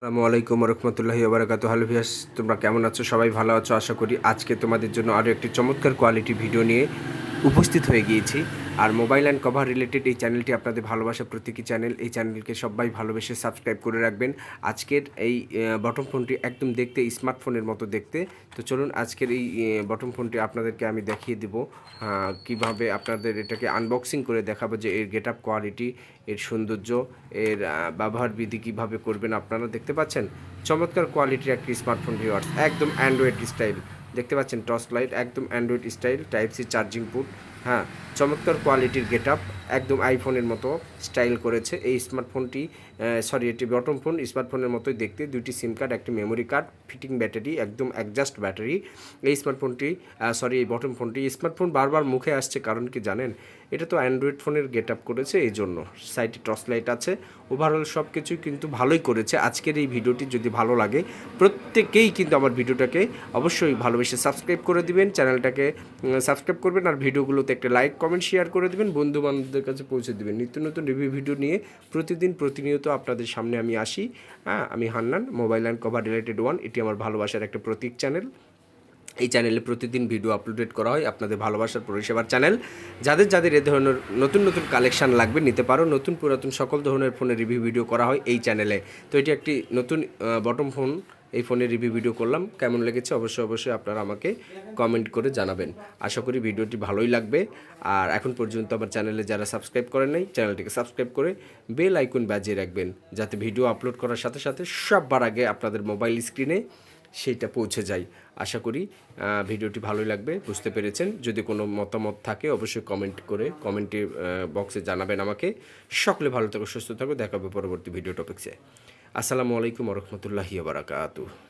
আসসালামু আলাইকুম রহমতুল্লাহি ওবরাকাতু। হ্যালো ভিউয়ার্স, তোমরা কেমন আছো? সবাই ভালো আছো আশা করি। আজকে তোমাদের জন্য আরও একটি চমৎকার কোয়ালিটি ভিডিও নিয়ে উপস্থিত হয়ে গিয়েছি। আর মোবাইল অ্যান্ড কভার রিলেটেড এই চ্যানেলটি আপনাদের ভালোবাসার প্রতীকী চ্যানেল। এই চ্যানেলকে সবাই ভালোবেসে সাবস্ক্রাইব করে রাখবেন। আজকের এই বটম ফোনটি একদম দেখতে স্মার্টফোনের মতো দেখতে। তো চলুন আজকের এই বটম ফোনটি আপনাদেরকে আমি দেখিয়ে দেবো কীভাবে আপনাদের এটাকে আনবক্সিং করে দেখাবো যে এর গেট আপ কোয়ালিটি, এর সৌন্দর্য, এর ব্যবহার বিধি কীভাবে করবেন। আপনারা দেখতে পাচ্ছেন চমৎকার কোয়ালিটির একটি স্মার্টফোন ভিউয়ার্স, একদম অ্যান্ড্রয়েড স্টাইল। দেখতে পাচ্ছেন টর্চ লাইট, একদম android style, type C charging port. হ্যাঁ, চমৎকার কোয়ালিটির গেট আপ, একদম আইফোনের মতো স্টাইল করেছে এই স্মার্টফোনটি। এটি বটম ফোন, স্মার্টফোনের মতোই দেখতে। দুইটি সিম কার্ড, একটি মেমোরি কার্ড, ফিটিং ব্যাটারি, একদম অ্যাডজাস্ট ব্যাটারি। এই স্মার্টফোনটি এই বটম ফোনটি স্মার্টফোন বারবার মুখে আসছে, কারণ কি জানেন? এটা তো অ্যান্ড্রয়েড ফোনের গেট আপ করেছে, এই জন্য সাইডে টর্চ লাইট আছে। ওভারঅল সব কিছুই কিন্তু ভালোই করেছে। আজকের এই ভিডিওটি যদি ভালো লাগে, প্রত্যেকেই কিন্তু আমার ভিডিওটাকে অবশ্যই ভালোবেসে সাবস্ক্রাইব করে দিবেন, চ্যানেলটাকে সাবস্ক্রাইব করবেন, আর ভিডিওগুলোতে একটা লাইক কমেন্ট শেয়ার করে দেবেন, বন্ধু বান্ধবদের কাছে পৌঁছে দেবেন। নিত্য নতুন রিভিউ ভিডিও নিয়ে প্রতিনিয়ত আপনাদের সামনে আমি আসি। আমি Hannan, mobile and cover related one. এটি আমার ভালোবাসার একটা প্রতীক চ্যানেল। এই চ্যানেলে প্রতিদিন ভিডিও আপলোডেড করা হয়, আপনাদের ভালোবাসার পরিষেবার চ্যানেল। যাদের এ ধরনের নতুন কালেকশান লাগবে নিতে পারো। নতুন পুরাতন সকল ধরনের ফোনের রিভিউ ভিডিও করা হয় এই চ্যানেলে। তো এটি একটি নতুন বটম ফোন, এই ফোনের রিভিউ ভিডিও করলাম। কেমন লেগেছে অবশ্যই আপনারা আমাকে কমেন্ট করে জানাবেন। আশা করি ভিডিওটি ভালোই লাগবে। আর এখন পর্যন্ত আমার চ্যানেলে যারা সাবস্ক্রাইব করেন নাই, চ্যানেলটিকে সাবস্ক্রাইব করে বেল আইকন বাজিয়ে রাখবেন, যাতে ভিডিও আপলোড করার সাথে সাথে সববার আগে আপনাদের মোবাইল স্ক্রিনে সেইটা পৌঁছে যায়। আশা করি ভিডিওটি ভালোই লাগবে, বুঝতে পেরেছেন। যদি কোনো মতামত থাকে অবশ্যই কমেন্টে বক্সে জানাবেন আমাকে। সকলে ভালো থাকো, সুস্থ থাকো, দেখা হবে পরবর্তী ভিডিও টপিক্সে। আসসালামু আলাইকুম রহমতুল্লাহি ওয়া বারাকাতুহু।